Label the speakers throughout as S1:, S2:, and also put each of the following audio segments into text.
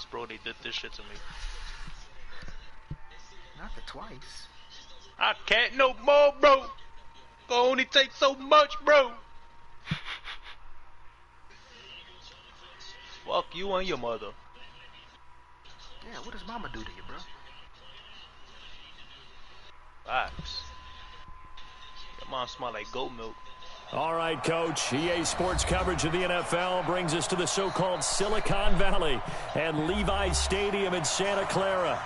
S1: bro, they did this shit to me.
S2: Not the twice.
S1: I can't no more, bro. Can only take so much, bro. Fuck you and your mother.
S2: Yeah, what does mama do to you, bro?
S1: Facts. Your mom smell like goat milk.
S3: All right, Coach. EA Sports coverage of the NFL brings us to the so-called Silicon Valley and Levi Stadium in Santa Clara.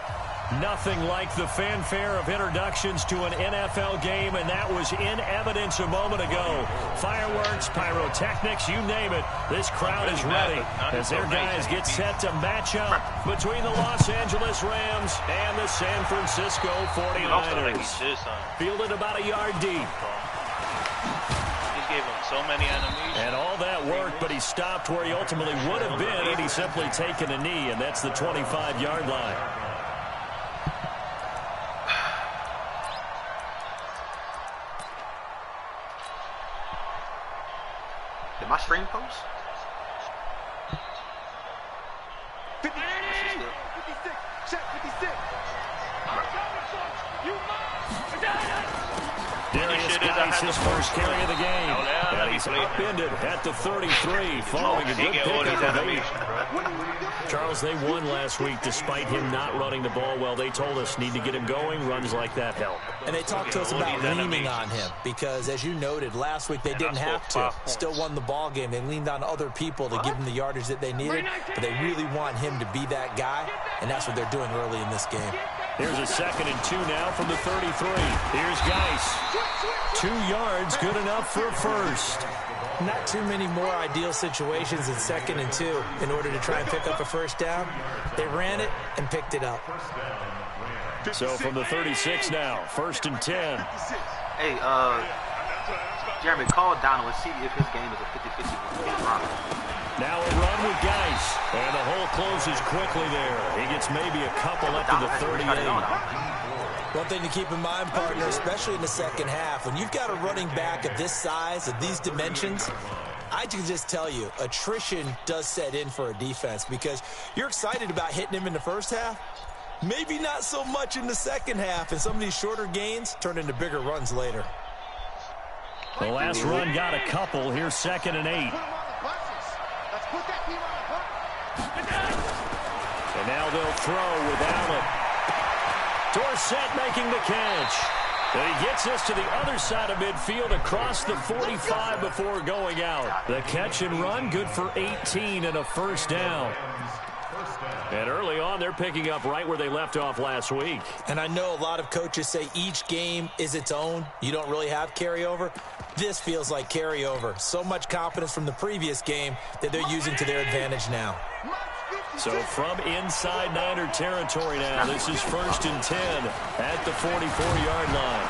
S3: Nothing like the fanfare of introductions to an NFL game, and that was in evidence a moment ago. Fireworks, pyrotechnics, you name it. This crowd is ready as their guys get set to match up between the Los Angeles Rams and the San Francisco 49ers. Fielded about a yard deep.
S1: Gave him so many enemies.
S3: And all that work, but he stopped where he ultimately would have been had he simply taken a knee, and that's the 25-yard line.
S2: Did my string post?
S4: 56, check 56.
S3: Darius Guice, his first carry of the game. And he's upended at the 33, following a good pickup of 8. Charles, they won last week despite him not running the ball well. They told us need to get him going. Runs like that help.
S5: And they talked to us about leaning on him because, as you noted, last week they didn't have to. Still won the ball game. They leaned on other people to give them the yardage that they needed. But they really want him to be that guy, and that's what they're doing early in this game.
S3: Here's a 2nd and 2 now from the 33. Here's Guice. 2 yards, good enough for a first.
S5: Not too many more ideal situations in 2nd and 2 in order to try and pick up a first down. They ran it and picked it up.
S3: So from the 36 now, 1st and 10.
S2: Hey, Jeremy, call Donald and see if his game is a 50-50 run.
S3: Now a run with Guice. And the hole closes quickly there. He gets maybe a couple up to the 38.
S5: One thing to keep in mind, partner, especially in the second half, when you've got a running back of this size, of these dimensions, I can just tell you, attrition does set in for a defense because you're excited about hitting him in the first half. Maybe not so much in the second half, and some of these shorter gains turn into bigger runs later.
S3: The last run got a couple. Here's 2nd and 8. And now they'll throw with Allen. Dorsett making the catch. And he gets us to the other side of midfield across the 45 before going out. The catch and run, good for 18 and a first down. And early on, they're picking up right where they left off last week.
S5: And I know a lot of coaches say each game is its own. You don't really have carryover. This feels like carryover. So much confidence from the previous game that they're using to their advantage now.
S3: So from inside Niner territory now, this is 1st and 10 at the 44-yard line.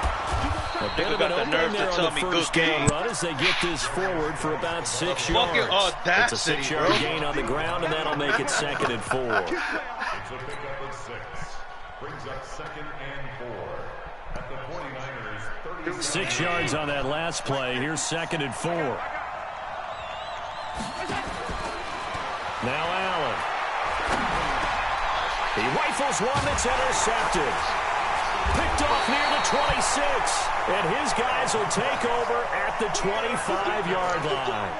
S3: A bit of an opening there on the first down run as they get this forward for about 6 yards. It's a 6-yard gain on the ground, and that'll make it 2nd and 4. 6 yards on that last play. Here's 2nd and 4. Now Allen. He rifles one that's intercepted. Picked off near the 26. And his guys will take over at the 25-yard line.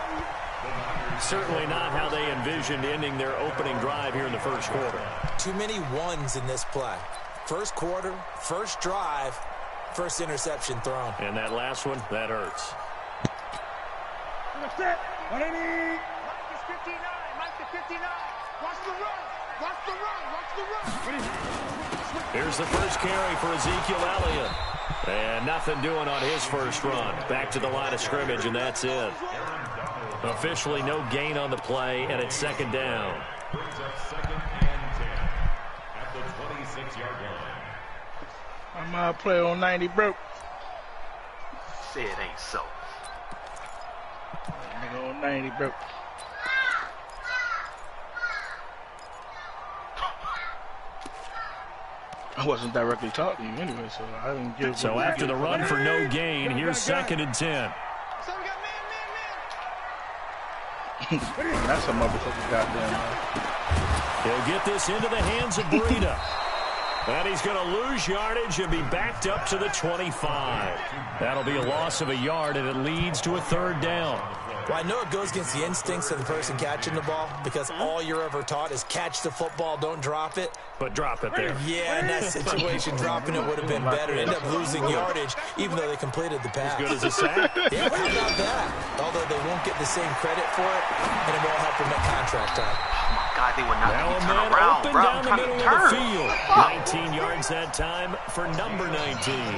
S3: Certainly not how they envisioned ending their opening drive here in the first quarter.
S5: Too many ones in this play. First quarter, first drive, first interception thrown.
S3: And that last one, that hurts.
S4: Set. 180. Mike is 59. Mike is 59. Watch the run. Watch the run. Watch the run.
S3: Here's the first carry for Ezekiel Elliott. And nothing doing on his first run. Back to the line of scrimmage, and that's it. Officially no gain on the play, and it's 2nd down.
S6: Brings up 2nd and 10 at the 26-yard line.
S1: I'm play on 90, bro.
S2: Say it ain't so.
S1: Nigga on 90, bro. I wasn't directly talking to you anyway, so I didn't give.
S3: So after the run for no gain, here's 2nd and 10.
S1: That's a motherfucking goddamn.
S3: He'll get this into the hands of Breida. And he's going to lose yardage and be backed up to the 25. That'll be a loss of a yard, and it leads to a third down.
S5: Well, I know it goes against the instincts of the person catching the ball because all you're ever taught is catch the football, don't drop it.
S3: But drop it there.
S5: Yeah, in that situation, dropping it would have been better. They end up losing yardage, even though they completed the pass.
S3: As good as a sack.
S5: Yeah, how about that? Although they won't get the same credit for it, and it won't help them at contract time.
S2: God, they would not
S3: Now a
S2: turn
S3: man
S2: around,
S3: open
S2: bro.
S3: down the
S2: I'm trying
S3: middle
S2: to
S3: of the
S2: turn.
S3: field. 19 yards that time for number 19.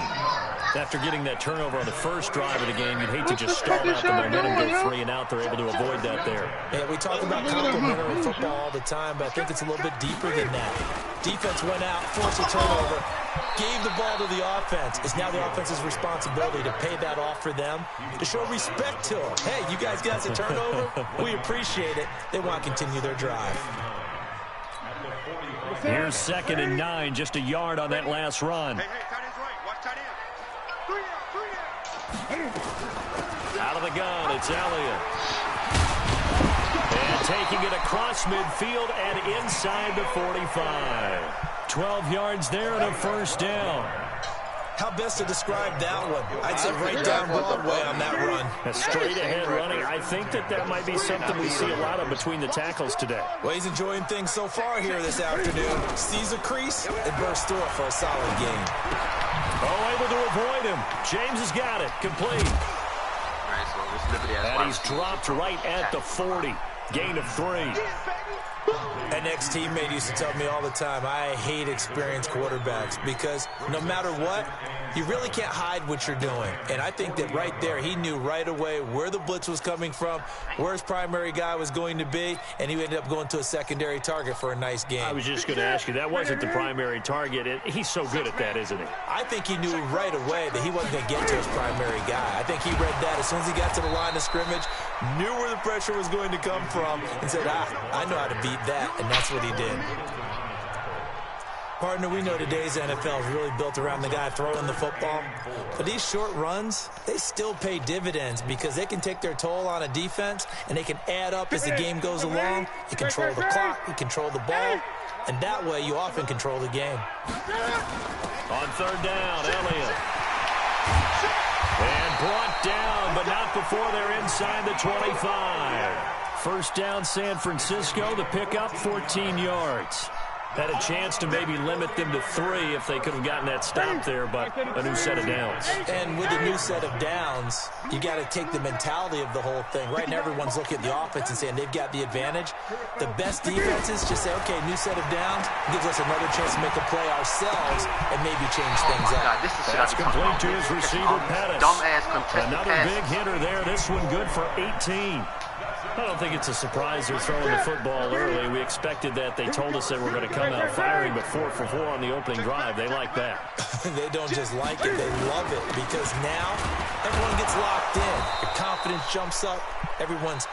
S3: After getting that turnover on the first drive of the game, you'd hate to just start out the momentum, go 3 and out. They're able to avoid that there.
S5: Yeah, we talk about complementary football all the time, but I think it's a little bit deeper than that. Defense went out, forced a turnover, gave the ball to the offense. It's now the offense's responsibility to pay that off for them, to show respect to them. Hey, you guys got a turnover? We appreciate it. They want to continue their drive.
S3: Here's 2nd and 9, just a yard on that last run.
S4: Hey, tight end's right. Watch tight end. 3 out.
S3: Out of the gun, it's Elliott. And taking it across midfield and inside the 45. 12 yards there and a first down.
S5: How best to describe that one? I'd say right down Broadway on that run.
S3: A straight ahead running. I think that might be something we see a lot of between the tackles today.
S5: Well, he's enjoying things so far here this afternoon. Sees a crease and bursts through it for a solid gain.
S3: Oh, able to avoid him. James has got it. Complete. And he's dropped right at the 40. Gain of 3.
S5: An ex-teammate used to tell me all the time, I hate experienced quarterbacks because no matter what, you really can't hide what you're doing. And I think that right there, he knew right away where the blitz was coming from, where his primary guy was going to be, and he ended up going to a secondary target for a nice game.
S3: I was just going to ask you, that wasn't the primary target. He's so good at that, isn't he?
S5: I think he knew right away that he wasn't going to get to his primary guy. I think he read that as soon as he got to the line of scrimmage, knew where the pressure was going to come from, and said, I know how to beat that. And that's what he did. Partner, we know today's NFL is really built around the guy throwing the football. But these short runs, they still pay dividends because they can take their toll on a defense and they can add up as the game goes along. You control the clock, you control the ball, and that way you often control the game.
S3: On 3rd down, Elliott. And brought down, but not before they're inside the 25. First down, San Francisco. The pickup, 14 yards. Had a chance to maybe limit them to 3 if they could have gotten that stop there, but a new set of downs.
S5: And with a new set of downs, you got to take the mentality of the whole thing. Right now, everyone's looking at the offense and saying they've got the advantage. The best defenses just say, okay, new set of downs gives us another chance to make a play ourselves and maybe change things up.
S2: God, this is
S3: That's complete to his receiver, Pettis.
S2: Dumbass contested
S3: Another
S2: pass.
S3: big hitter there. This one good for 18. I don't think it's a surprise they're throwing the football early. We expected that. They told us they were going to come out firing, but 4 for 4 on the opening drive. They like that.
S5: They don't just like it, they love it, because now everyone gets locked in. Your confidence jumps up. Everyone's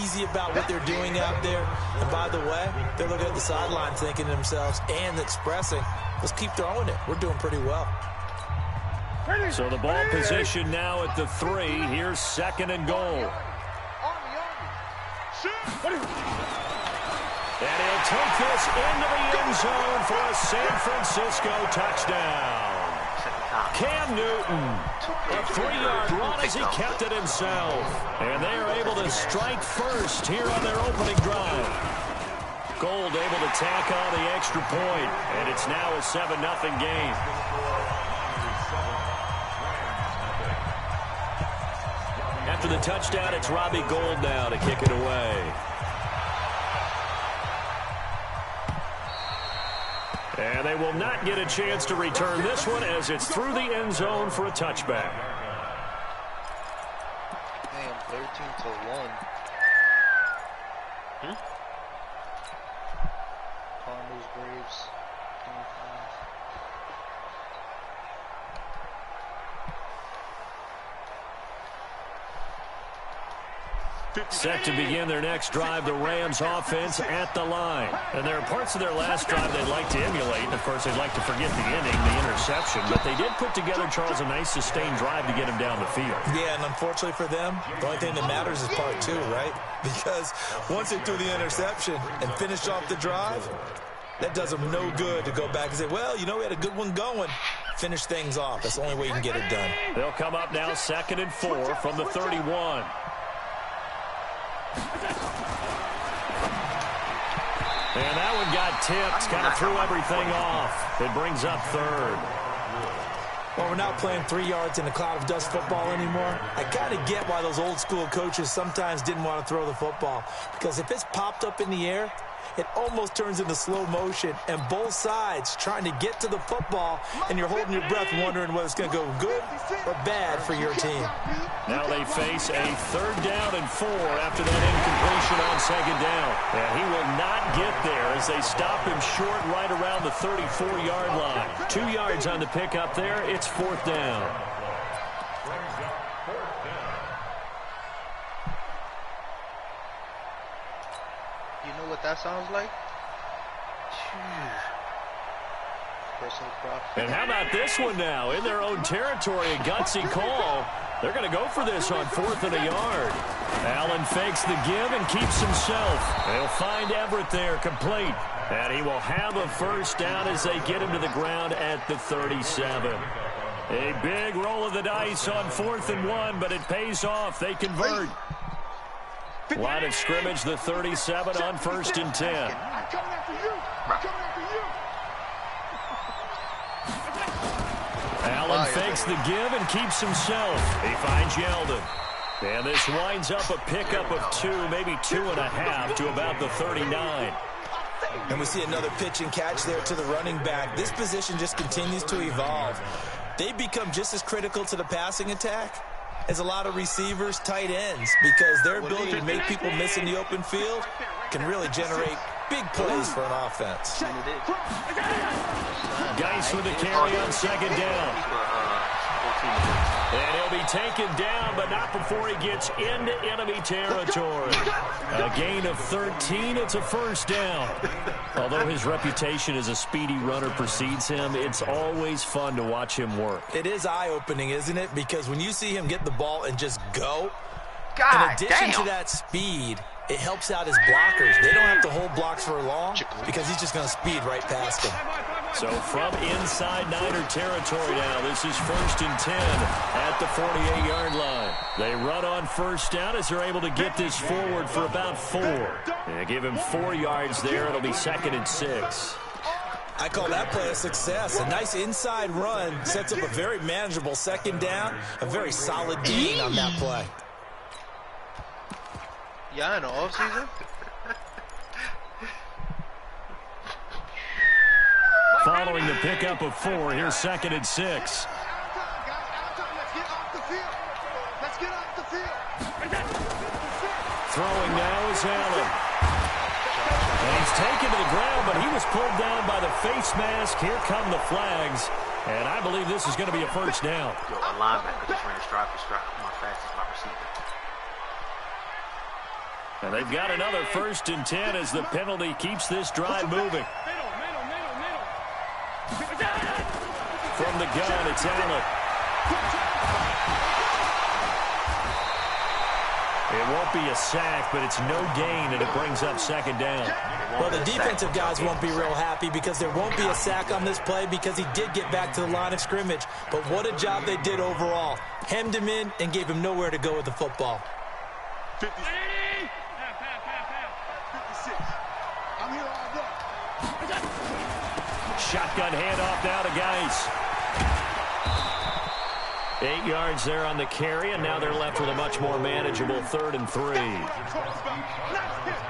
S5: easy about what they're doing out there. And by the way, they're looking at the sideline thinking to themselves and expressing, let's keep throwing it. We're doing pretty well.
S3: So the ball position now at the 3. Here's 2nd and goal. And he'll take this into the end zone for a San Francisco touchdown. Cam Newton, a 3-yard run as he kept it himself. And they are able to strike first here on their opening drive. Gold able to tack on the extra point, and it's now a 7-0 game. After the touchdown, it's Robbie Gould now to kick it away. And they will not get a chance to return this one as it's through the end zone for a touchback.
S1: Damn, 13-1. Cardinals, Braves, 25.
S3: Set to begin their next drive, the Rams offense at the line. And there are parts of their last drive they'd like to emulate. And, of course, they'd like to forget the inning, the interception. But they did put together, Charles, a nice sustained drive to get him down the field.
S5: Yeah, and unfortunately for them, the only thing that matters is part two, right? Because once they threw the interception and finished off the drive, that does them no good to go back and say, well, you know, we had a good one going. Finish things off. That's the only way you can get it done.
S3: They'll come up now 2nd and 4 from the 31. And that one got tipped, kind of threw everything off. It brings up 3rd.
S5: Well, we're not playing 3 yards in a cloud of dust football anymore. I kind of get why those old school coaches sometimes didn't want to throw the football. Because if it's popped up in the air, it almost turns into slow motion, and both sides trying to get to the football, and you're holding your breath wondering whether it's going to go good or bad for your team.
S3: Now they face a 3rd down and 4 after that incompletion on 2nd down. And he will not get there as they stop him short right around the 34-yard line. 2 yards on the pickup there. It's 4th down.
S1: You know what that sounds like? Personal prop.
S3: And how about this one now? In their own territory, a gutsy call. They're going to go for this on 4th and a yard. Allen fakes the give and keeps himself. They'll find Everett there, complete. And he will have a 1st down as they get him to the ground at the 37. A big roll of the dice on 4th and 1, but it pays off. They convert. Line of scrimmage, the 37 on 1st and 10.
S4: I'm coming after you. I'm coming after you.
S3: Allen fakes the give and keeps himself. He finds Yeldon. And this winds up a pickup of 2, maybe 2.5 to about the 39.
S5: And we see another pitch and catch there to the running back. This position just continues to evolve. They become just as critical to the passing attack as a lot of receivers, tight ends, because their ability to make people miss in the open field can really generate big plays for an offense.
S3: Geis with a carry on 2nd down. And he'll be taken down, but not before he gets into enemy territory. A gain of 13. It's a 1st down. Although his reputation as a speedy runner precedes him, it's always fun to watch him work.
S5: It is eye-opening, isn't it? Because when you see him get the ball and just go,
S2: God
S5: in addition
S2: damn.
S5: to that speed, it helps out his blockers. They don't have to hold blocks for long because he's just going to speed right past them.
S3: So from inside Niner territory now, this is 1st and 10 at the 48-yard line. They run on 1st down as they're able to get this forward for about 4. They give him 4 yards there. It'll be 2nd and 6.
S5: I call that play a success. A nice inside run sets up a very manageable 2nd down, a very solid gain on that play.
S1: Yeah, in the offseason?
S3: Following the pickup of 4, here's 2nd and 6.
S4: Let's get off the field. Let's get off the field.
S3: Throwing now is Allen. And he's taken to the ground, but he was pulled down by the face mask. Here come the flags. And I believe this is going to be a 1st down.
S2: Yo, a linebacker just ran stride for stride. My fastest wide receiver.
S3: And they've got another 1st and 10 as the penalty keeps this drive moving. From the gun, it's Allen. It won't be a sack, but it's no gain, and it brings up 2nd down.
S5: Well, the defensive guys won't be real happy because there won't be a sack on this play because he did get back to the line of scrimmage. But what a job they did overall. Hemmed him in and gave him nowhere to go with the football.
S4: 56. I'm here all day.
S3: Shotgun handoff now to Geis. 8 yards there on the carry, and now they're left with a much more manageable 3rd and 3.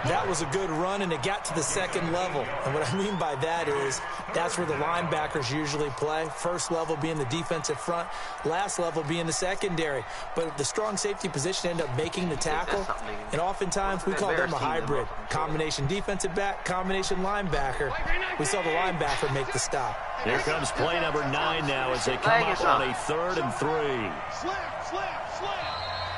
S5: That was a good run, and it got to the 2nd level. And what I mean by that is that's where the linebackers usually play. First level being the defensive front, last level being the secondary. But the strong safety position ended up making the tackle, and oftentimes we call them a hybrid. Combination defensive back, combination linebacker. We saw the linebacker make the stop.
S3: Here comes play number 9 now as they come up on a 3rd and 3.
S4: Slam, slam, slam.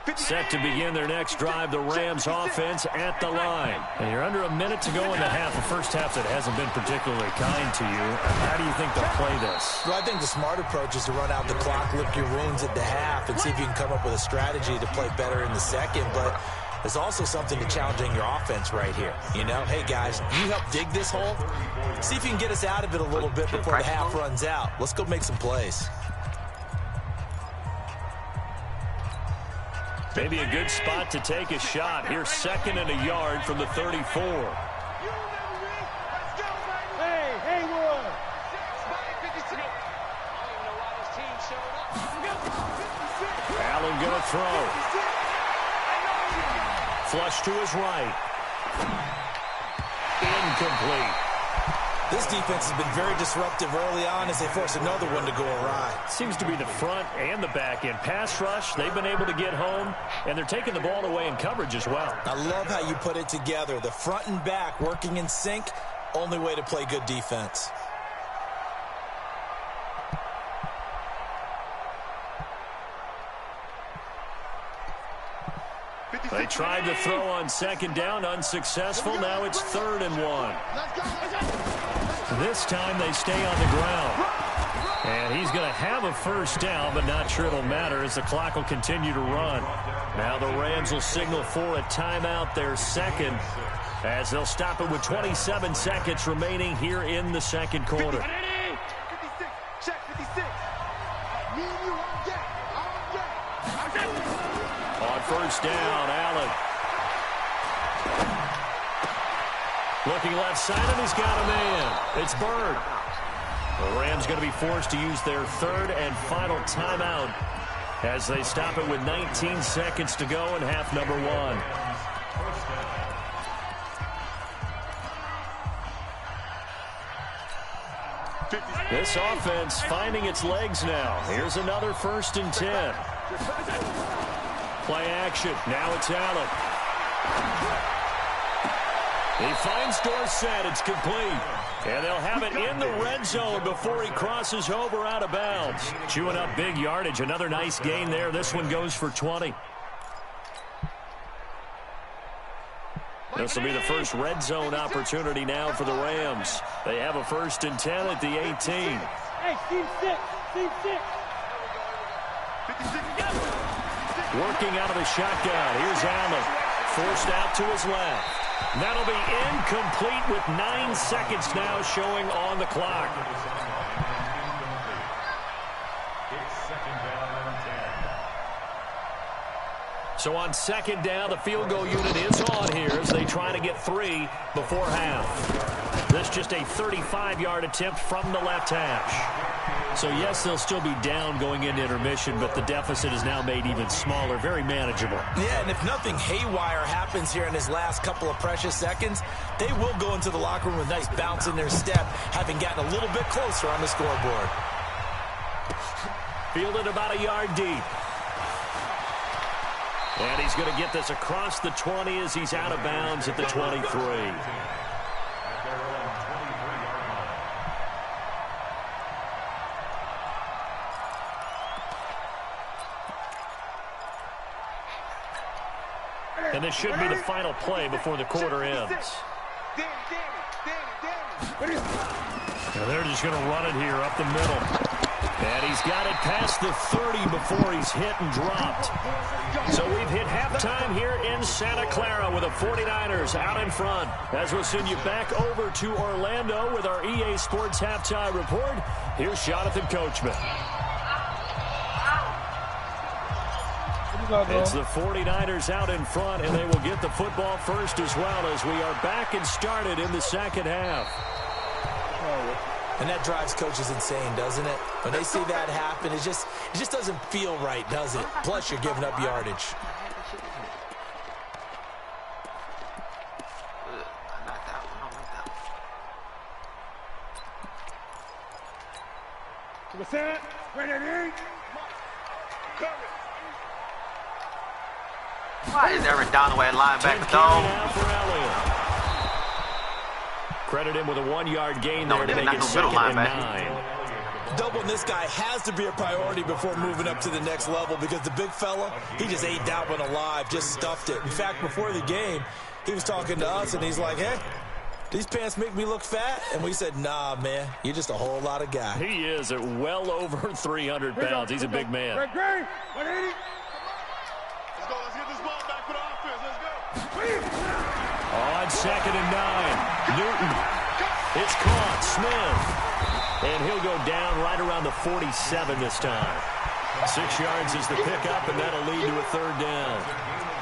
S3: Set to begin their next drive, the Rams offense at the line. And you're under a minute to go in the half, a first half that hasn't been particularly kind to you. How do you think they'll play this?
S5: Well, I think the smart approach is to run out the clock, lick your wounds at the half, and see if you can come up with a strategy to play better in the second. But there's also something to challenging your offense right here. You know, hey, guys, you help dig this hole. See if you can get us out of it a little bit before the half runs out. Let's go make some plays.
S3: Maybe a good spot to take a shot. Here's 2nd and a yard from the 34.
S4: Hey, Haywood.
S3: Allen going to throw. Flush to his right. Incomplete.
S5: This defense has been very disruptive early on as they force another one to go awry.
S3: Seems to be the front and the back end. Pass rush, they've been able to get home, and they're taking the ball away in coverage as well.
S5: I love how you put it together. The front and back working in sync, only way to play good defense.
S3: They tried to throw on 2nd down, unsuccessful. Now it's 3rd and 1. This time they stay on the ground. And he's going to have a first down, but not sure it'll matter as the clock will continue to run. Now the Rams will signal for a timeout, their second, as they'll stop it with 27 seconds remaining here in the second quarter.
S4: 56. Check 56. Me and you on deck.
S3: On first down, Allen. Looking left side, and he's got a man. It's Bird. The Rams going to be forced to use their 3rd and final timeout as they stop it with 19 seconds to go in half number 1. This offense finding its legs now. Here's another 1st and 10. Play action. Now it's Allen. He finds Dorsett. It's complete. And they'll have it in the red zone before he crosses over out of bounds. Chewing up big yardage. Another nice gain there. This one goes for 20. This will be the first red zone opportunity now for the Rams. They have a 1st and 10 at the 18.
S4: Hey, team 6. Team 6.
S3: Working out of the shotgun. Here's Allen. Forced out to his left. That'll be incomplete with 9 seconds now showing on the clock. So on 2nd down, the field goal unit is on here as they try to get 3 before half. This just a 35-yard attempt from the left hash. So, yes, they'll still be down going into intermission, but the deficit is now made even smaller, very manageable.
S5: Yeah, and if nothing haywire happens here in his last couple of precious seconds, they will go into the locker room with a nice bounce in their step, having gotten a little bit closer on the scoreboard.
S3: Fielded about a yard deep. And he's going to get this across the 20 as he's out of bounds at the 23. And this should be the final play before the quarter ends. And they're just going to run it here up the middle. And he's got it past the 30 before he's hit and dropped. So we've hit halftime here in Santa Clara with the 49ers out in front. As we'll send you back over to Orlando with our EA Sports Halftime Report, here's Jonathan Coachman. It's the 49ers out in front, and they will get the football first as well as we are back and started in the second half.
S5: And that drives coaches insane, doesn't it? When they see that happen, it just doesn't feel right, does it? Plus, you're giving up yardage.
S2: Why is Aaron Donaway at linebacker, though?
S3: Credit him with a 1-yard gain there to make it 2nd and 9.
S5: Doubling this guy has to be a priority before moving up to the next level because the big fella, he just ate that one alive, just stuffed it. In fact, before the game, he was talking to us, and he's like, hey, these pants make me look fat? And we said, nah, man, you're just a whole lot of guy.
S3: He is at well over 300 pounds. He's a big man.
S4: 180. Let's go. Let's get this ball back for the offense. Let's go.
S3: On 2nd and 9, Newton. It's caught. Smith. And he'll go down right around the 47 this time. 6 yards is the pickup, and that'll lead to a 3rd down.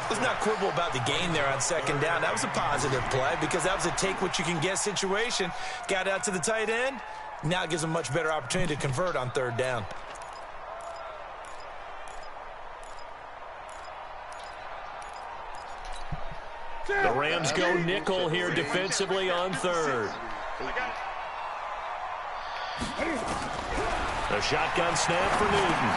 S5: Let's not quibble about the gain there on 2nd down. That was a positive play because that was a take-what-you-can-get situation. Got out to the tight end. Now it gives them much better opportunity to convert on 3rd down.
S3: The Rams go nickel here defensively on 3rd. A shotgun snap for Newton.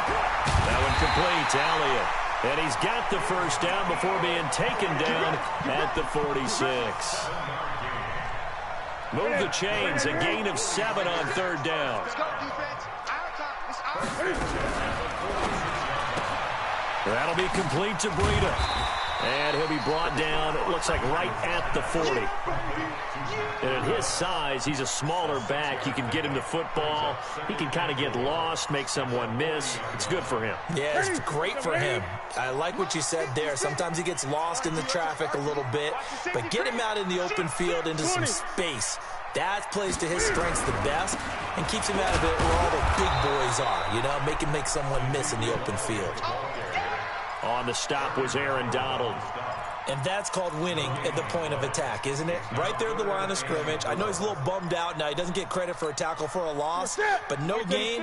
S3: That one complete to Elliott. And he's got the 1st down before being taken down at the 46. Move the chains. A gain of 7 on 3rd down. That'll be complete to Breida. And he'll be brought down, it looks like right at the 40. And at his size, he's a smaller back. You can get him the football. He can kind of get lost, make someone miss. It's good for him.
S5: Yeah, it's great for him. I like what you said there. Sometimes he gets lost in the traffic a little bit. But get him out in the open field into some space. That plays to his strengths the best and keeps him out of it where all the big boys are. You know, make him make someone miss in the open field.
S3: On the stop was Aaron Donald.
S5: And that's called winning at the point of attack, isn't it? Right there at the line of scrimmage. I know he's a little bummed out now. He doesn't get credit for a tackle for a loss, but no gain,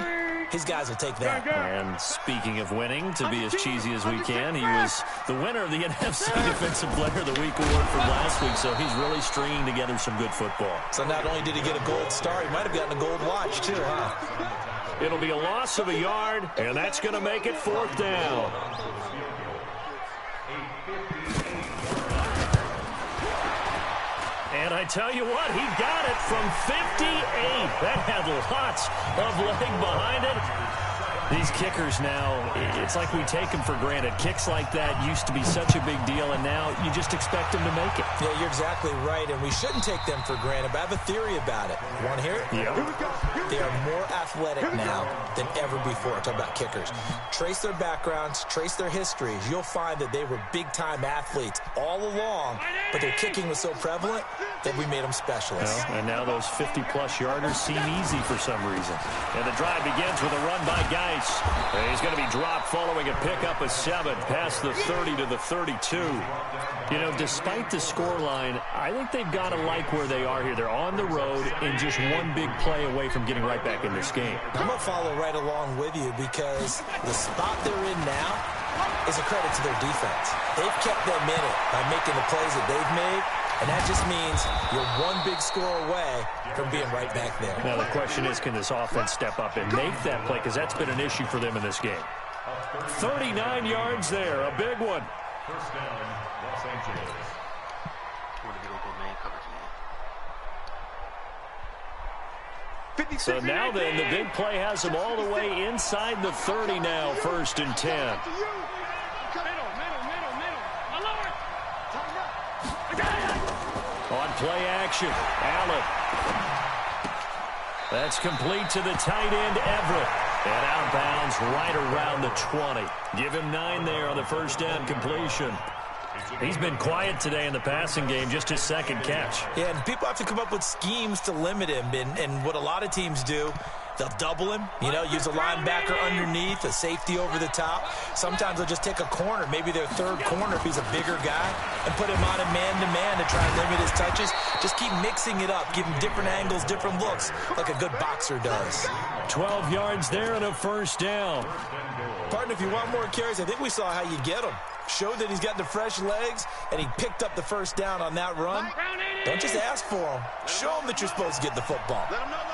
S5: his guys will take that.
S3: And speaking of winning, to be as cheesy as we can, he was the winner of the NFC Defensive Player of the Week award from last week, so he's really stringing together some good football.
S5: So not only did he get a gold star, he might have gotten a gold watch too, huh?
S3: It'll be a loss of a yard, and that's going to make it 4th down. And I tell you what, he got it from 58. That had lots of leg behind it. These kickers now, it's like we take them for granted. Kicks like that used to be such a big deal, and now you just expect them to make it.
S5: Yeah, you're exactly right, and we shouldn't take them for granted, but I have a theory about it. You want to hear it?
S3: Yeah.
S5: They are more athletic now than ever before. I'm talking about kickers. Trace their backgrounds, trace their histories. You'll find that they were big-time athletes all along, but their kicking was so prevalent that we made them specialists.
S3: Well, and now those 50-plus yarders seem easy for some reason. And the drive begins with a run by Geis. He's going to be dropped following a pickup of 7 past the 30 to the 32. You know, despite the scoreline, I think they've got to like where they are here. They're on the road and just one big play away from getting right back in this game.
S5: I'm going to follow right along with you because the spot they're in now is a credit to their defense. They've kept them in it by making the plays that they've made, and that just means you're one big score away from being right back there.
S3: Now, the question is, can this offense step up and make that play? Because that's been an issue for them in this game. 39 yards there, a big one.
S6: 1st down, Los Angeles.
S3: So now then, the big play has them all the way inside the 30 now, 1st and 10. On play action, Allen. That's complete to the tight end, Everett. And out of bounds right around the 20. Give him 9 there on the 1st down completion. He's been quiet today in the passing game, just his 2nd catch.
S5: Yeah, and people have to come up with schemes to limit him. And what a lot of teams do, they'll double him, you know, use a linebacker underneath, a safety over the top. Sometimes they'll just take a corner, maybe their 3rd corner if he's a bigger guy, and put him on a man-to-man to try and limit his touches. Just keep mixing it up, give him different angles, different looks, like a good boxer does.
S3: 12 yards there and a 1st down.
S5: Partner, if you want more carries, I think we saw how you get them. Showed that he's got the fresh legs, and he picked up the 1st down on that run. Don't just ask for them. Show them that you're supposed to get the football.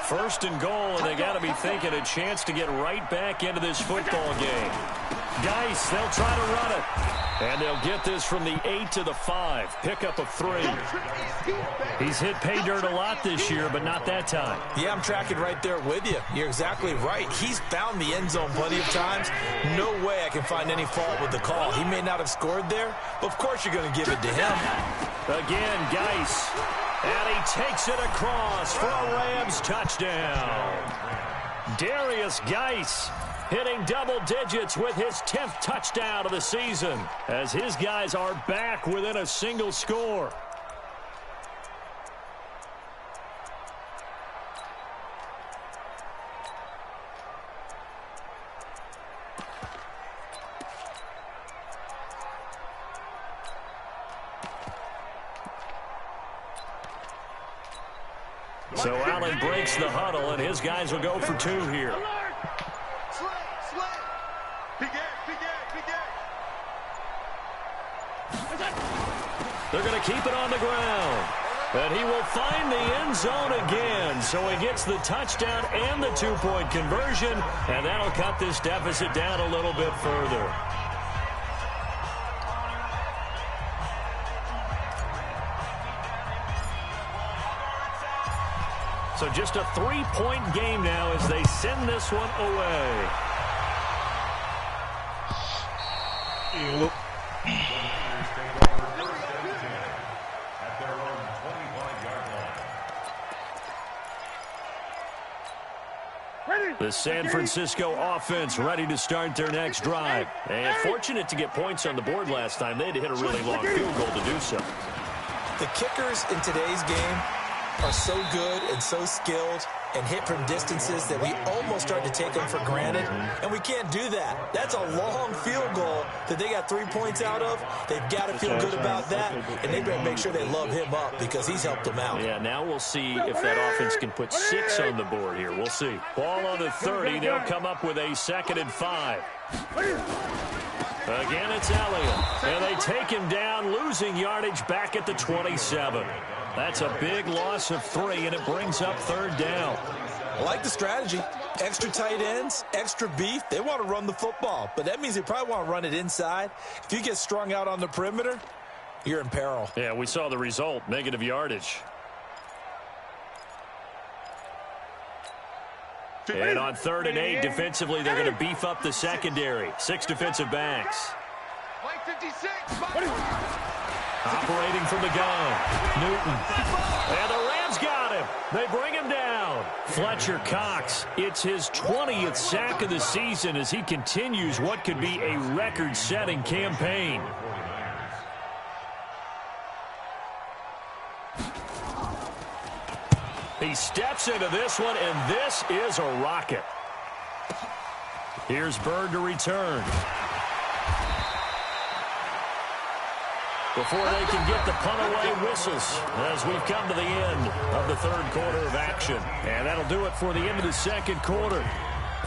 S3: First and goal, and they got to be thinking a chance to get right back into this football game. Geis, they'll try to run it. And they'll get this from the 8 to the 5. Pickup of 3. He's hit pay dirt a lot this year, but not that time.
S5: Yeah, I'm tracking right there with you. You're exactly right. He's found the end zone plenty of times. No way I can find any fault with the call. He may not have scored there, but of course you're going to give it to him.
S3: Again, Geis. And he takes it across for a Rams touchdown. Darius Geis hitting double digits with his 10th touchdown of the season as his guys are back within a single score. So Allen breaks the huddle, and his guys will go for 2 here. They're going to keep it on the ground. And he will find the end zone again. So he gets the touchdown and the 2-point conversion, and that'll cut this deficit down a little bit further. So just a 3-point game now as they send this one away. The San Francisco offense ready to start their next drive. And fortunate to get points on the board last time. They had to hit a really long field goal to do so.
S5: The kickers in today's game are so good and so skilled and hit from distances that we almost start to take them for granted, and we can't do that. That's a long field goal that they got 3 points out of. They've got to feel good about that, and they better make sure they love him up because he's helped them out.
S3: Yeah, now we'll see if that offense can put 6 on the board here. We'll see. Ball on the 30. They'll come up with a 2nd and 5. Again, it's Elliott, and they take him down, losing yardage back at the 27. That's a big loss of 3, and it brings up 3rd down.
S5: I like the strategy. Extra tight ends, extra beef. They want to run the football, but that means they probably want to run it inside. If you get strung out on the perimeter, you're in peril.
S3: Yeah, we saw the result, negative yardage. And on 3rd and 8, defensively, they're going to beef up the secondary. 6 defensive backs. Operating from the gun, Newton. And the Rams got him. They bring him down. Fletcher Cox, it's his 20th sack of the season as he continues what could be a record-setting campaign. He steps into this one, and this is a rocket. Here's Bird to return. Before they can get the punt-away whistles as we've come to the end of the 3rd quarter of action. And that'll do it for the end of the 2nd quarter.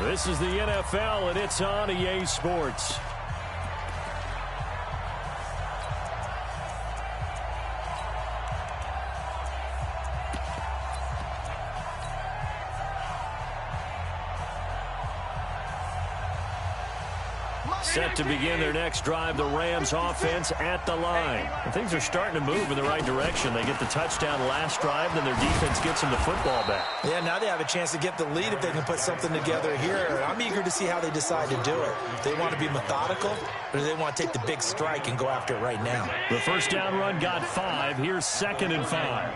S3: This is the NFL, and it's on EA Sports. Set to begin their next drive, the Rams offense at the line. And things are starting to move in the right direction. They get the touchdown last drive, then their defense gets them the football back. Yeah, now they have a chance to get the lead if they can put something together here. I'm eager to see how they decide to do it. Do they want to be methodical, or do they want to take the big strike and go after it right now? The first down run got 5. Here's 2nd and 5.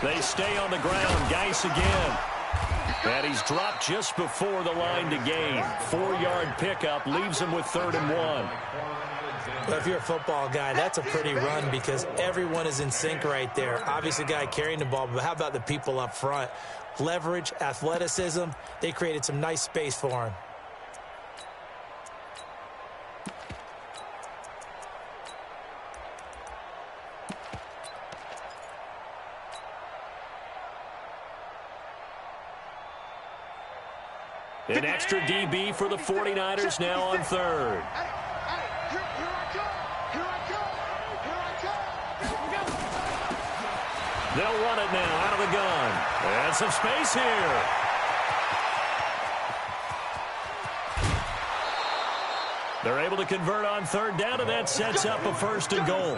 S3: They stay on the ground. Geis again. And he's dropped just before the line to gain. 4-yard pickup leaves him with 3rd and 1. Well, if you're a football guy, that's a pretty run because everyone is in sync right there. Obviously, the guy carrying the ball, but how about the people up front? Leverage, athleticism, they created some nice space for him. An extra DB for the 49ers now on 3rd. They'll run it now out of the gun. And some space here. They're able to convert on third down, and that sets up a 1st and goal.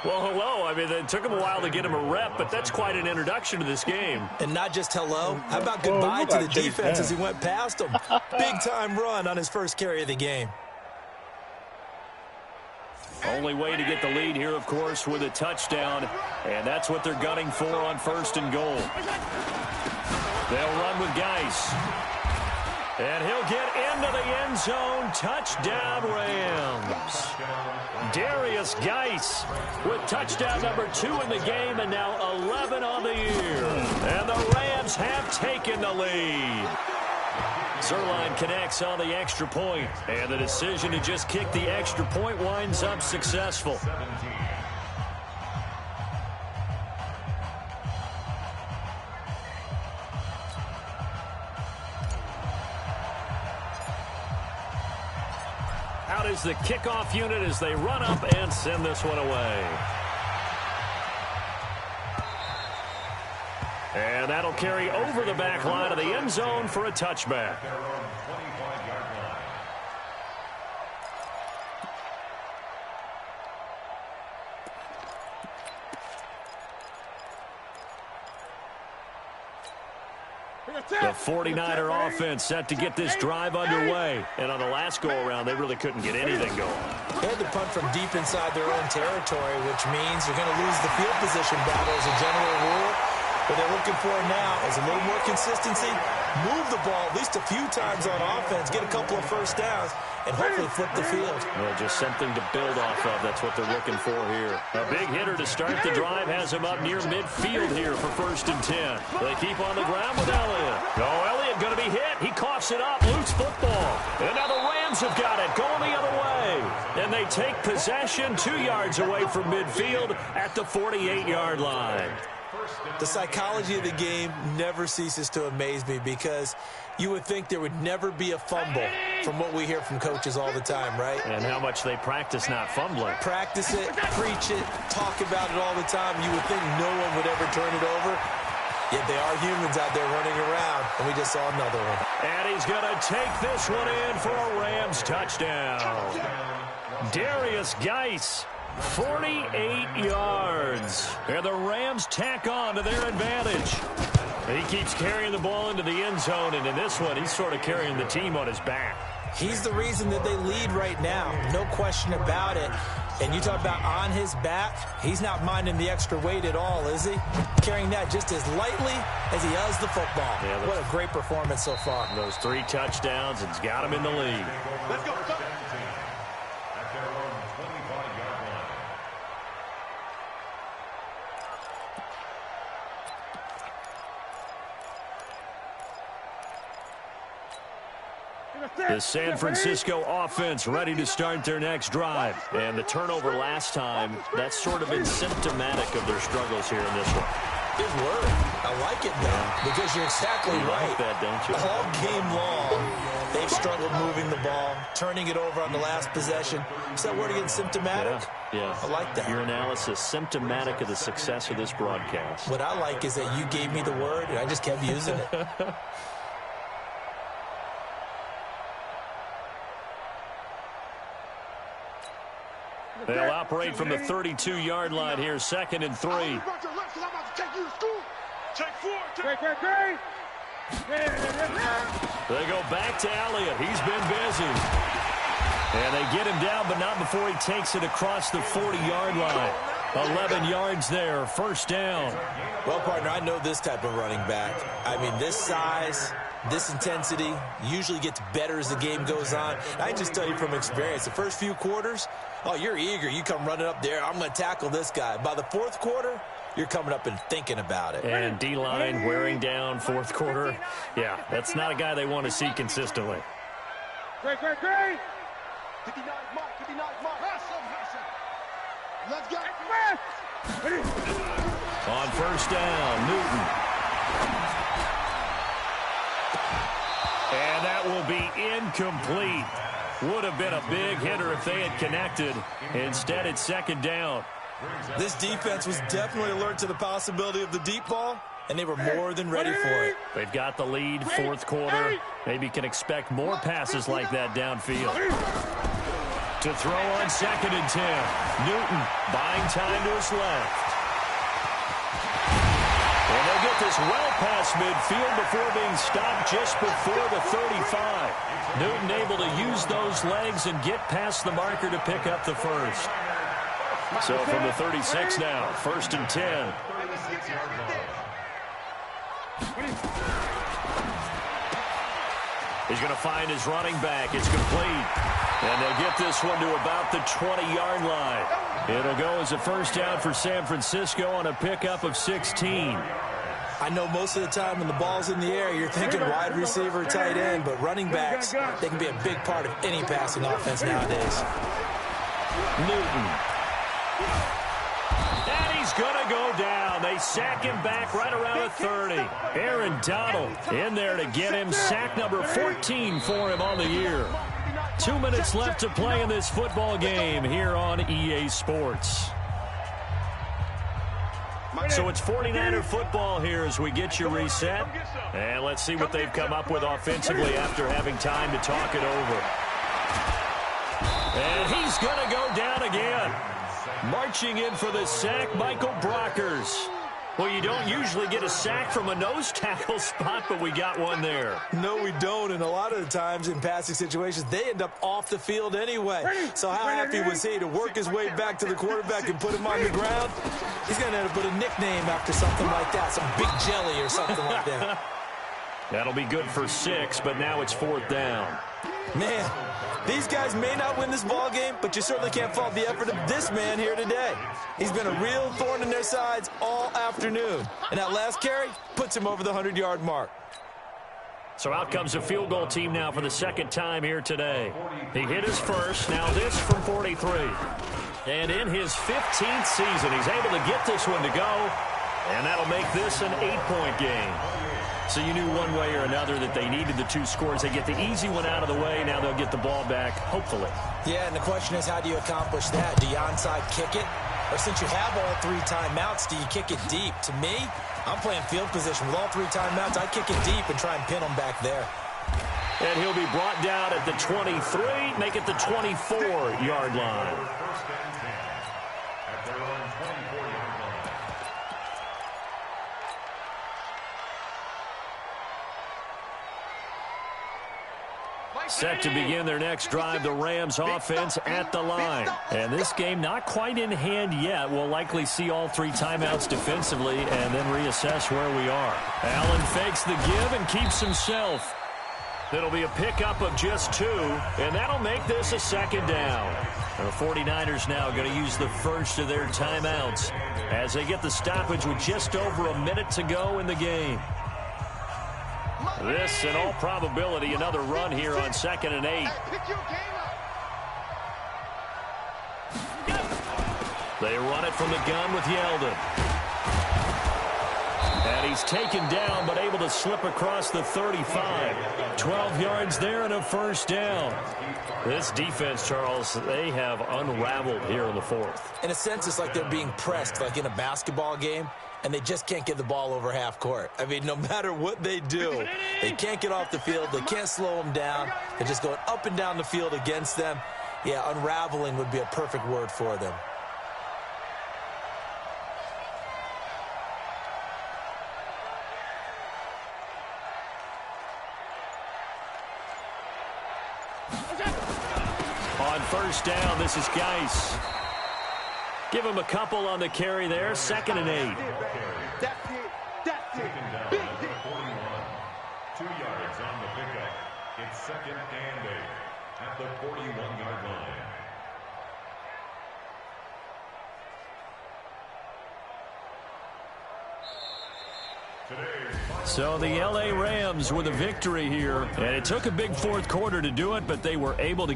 S3: Well, hello. I mean, it took him a while to get him a rep, but that's quite an introduction to this game.
S5: And not just hello. How about goodbye to the defense as he went past him? Big-time run on his first carry of the game.
S3: Only way to get the lead here, of course, with a touchdown, and that's what they're gunning for on 1st and goal. They'll run with Geis. And he'll get into the end zone. Touchdown, Rams. Darius Geis with touchdown number 2 in the game, and now 11 on the year. And the Rams have taken the lead. Zuerlein connects on the extra point, and the decision to just kick the extra point winds up successful. Out is the kickoff unit as they run up and send this one away. And that'll carry over the back line of the end zone for a touchback. The 49er offense set to get this drive underway. And on the last go-around, they really couldn't get anything going.
S5: They had to punt from deep inside their own territory, which means you're going to lose the field position battle as a general rule. What they're looking for now is a little more consistency, move the ball at least a few times on offense, get a couple of first downs, and hopefully flip the field.
S3: Well, just something to build off of. That's what they're looking for here. A big hitter to start the drive has him up near midfield here for 1st and 10. They keep on the ground with Elliott. Oh, Elliott going to be hit. He coughs it up. Loose football. And now the Rams have got it going the other way. And they take possession 2 yards away from midfield at the 48-yard line.
S5: The psychology of the game never ceases to amaze me because you would think there would never be a fumble from what we hear from coaches all the time, right?
S3: And how much they practice not fumbling.
S5: Practice it, preach it, talk about it all the time. You would think no one would ever turn it over. Yet they are humans out there running around, and we just saw another one.
S3: And he's going to take this one in for a Rams touchdown. Darius Geis. 48 yards. And the Rams tack on to their advantage. He keeps carrying the ball into the end zone, and in this one, he's sort of carrying the team on his back.
S5: He's the reason that they lead right now. No question about it. And you talk about on his back, he's not minding the extra weight at all, is he? Carrying that just as lightly as he does the football. Yeah, what a great performance so far.
S3: Those 3 touchdowns, it's got him in the lead.
S4: Let's go.
S3: The San Francisco offense ready to start their next drive. And the turnover last time, that's sort of been symptomatic of their struggles here in this one.
S5: Good word. I like it, though, because you're exactly right.
S3: Like that, don't you?
S5: All game long, they've struggled moving the ball, turning it over on the last possession. Is that word again, symptomatic?
S3: Yeah.
S5: I like that.
S3: Your analysis, symptomatic of the success of this broadcast.
S5: What I like is that you gave me the word, and I just kept using it.
S3: They'll operate from the 32-yard line here, 2nd and 3. They go back to Elliott. He's been busy. And they get him down, but not before he takes it across the 40-yard line. 11 yards there, 1st down.
S5: Well, partner, I know this type of running back. I mean, this size, this intensity usually gets better as the game goes on. I just tell you from experience, the first few quarters, oh, you're eager. You come running up there. I'm going to tackle this guy. By the 4th quarter, you're coming up and thinking about it.
S3: And D-line wearing down 4th quarter. Yeah, that's not a guy they want to see consistently.
S4: Great. 59 mark. Let's go.
S3: On 1st down, Newton. And that will be incomplete. Would have been a big hitter if they had connected. Instead, it's 2nd down.
S5: This defense was definitely alert to the possibility of the deep ball, and they were more than ready for it.
S3: They've got the lead, fourth quarter. Maybe can expect more passes like that downfield. To throw on 2nd and 10. Newton buying time to his left. And they'll get this well past midfield before being stopped just before the 35. Newton able to use those legs and get past the marker to pick up the first. So from the 36 now, 1st and 10. He's going to find his running back. It's complete. And they'll get this one to about the 20-yard line. It'll go as a first down for San Francisco on a pickup of 16.
S5: I know most of the time when the ball's in the air, you're thinking wide receiver, tight end, but running backs, they can be a big part of any passing offense nowadays.
S3: Newton. And he's going to go down. They sack him back right around the 30. Aaron Donald in there to get him. Sack number 14 for him on the year. 2 minutes left to play in this football game here on EA Sports. So it's 49er football here as we get you reset. And let's see what they've come up with offensively after having time to talk it over. And he's going to go down again. Marching in for the sack, Michael Brockers. Well, you don't usually get a sack from a nose tackle spot, but we got one there.
S5: No, we don't, and a lot of the times in passing situations, they end up off the field anyway. So how happy was he to work his way back to the quarterback and put him on the ground? He's going to end up with a nickname after something like that, some Big Jelly or something like that.
S3: That'll be good for 6, but now it's 4th down.
S5: Man, these guys may not win this ball game, but you certainly can't fault the effort of this man here today. He's been a real thorn in their sides all afternoon. And that last carry puts him over the 100-yard mark.
S3: So out comes a field goal team now for the 2nd time here today. He hit his first, now this from 43. And in his 15th season, he's able to get this one to go. And that'll make this an 8-point game. So you knew one way or another that they needed the 2 scores. They get the easy one out of the way. Now they'll get the ball back, hopefully.
S5: Yeah, and the question is, how do you accomplish that? Do you onside kick it? Or since you have all 3 timeouts, do you kick it deep? To me, I'm playing field position. With all 3 timeouts, I kick it deep and try and pin them back there.
S3: And he'll be brought down at the 23, make it the 24-yard line. Set to begin their next drive, the Rams offense at the line. And this game not quite in hand yet. We'll likely see all 3 timeouts defensively and then reassess where we are. Allen fakes the give and keeps himself. It'll be a pickup of just 2, and that'll make this a 2nd down. And the 49ers now going to use the first of their timeouts as they get the stoppage with just over a minute to go in the game. This, in all probability, another run here on 2nd and 8. They run it from the gun with Yeldon. And he's taken down, but able to slip across the 35. 12 yards there and a first down. This defense, Charles, they have unraveled here in the 4th.
S5: In a sense, it's like they're being pressed, like in a basketball game. And they just can't get the ball over half court. I mean, no matter what they do, they can't get off the field. They can't slow them down. They're just going up and down the field against them. Yeah, unraveling would be a perfect word for them.
S3: On first down, this is Geis. Give him a couple on the carry there. 2nd and 8.
S4: That's it. That's it.
S6: Down at the 41. 2 yards on the pickup. It's 2nd and 8 at the 41-yard line.
S3: So the LA Rams with a victory here. And it took a big 4th quarter to do it, but they were able to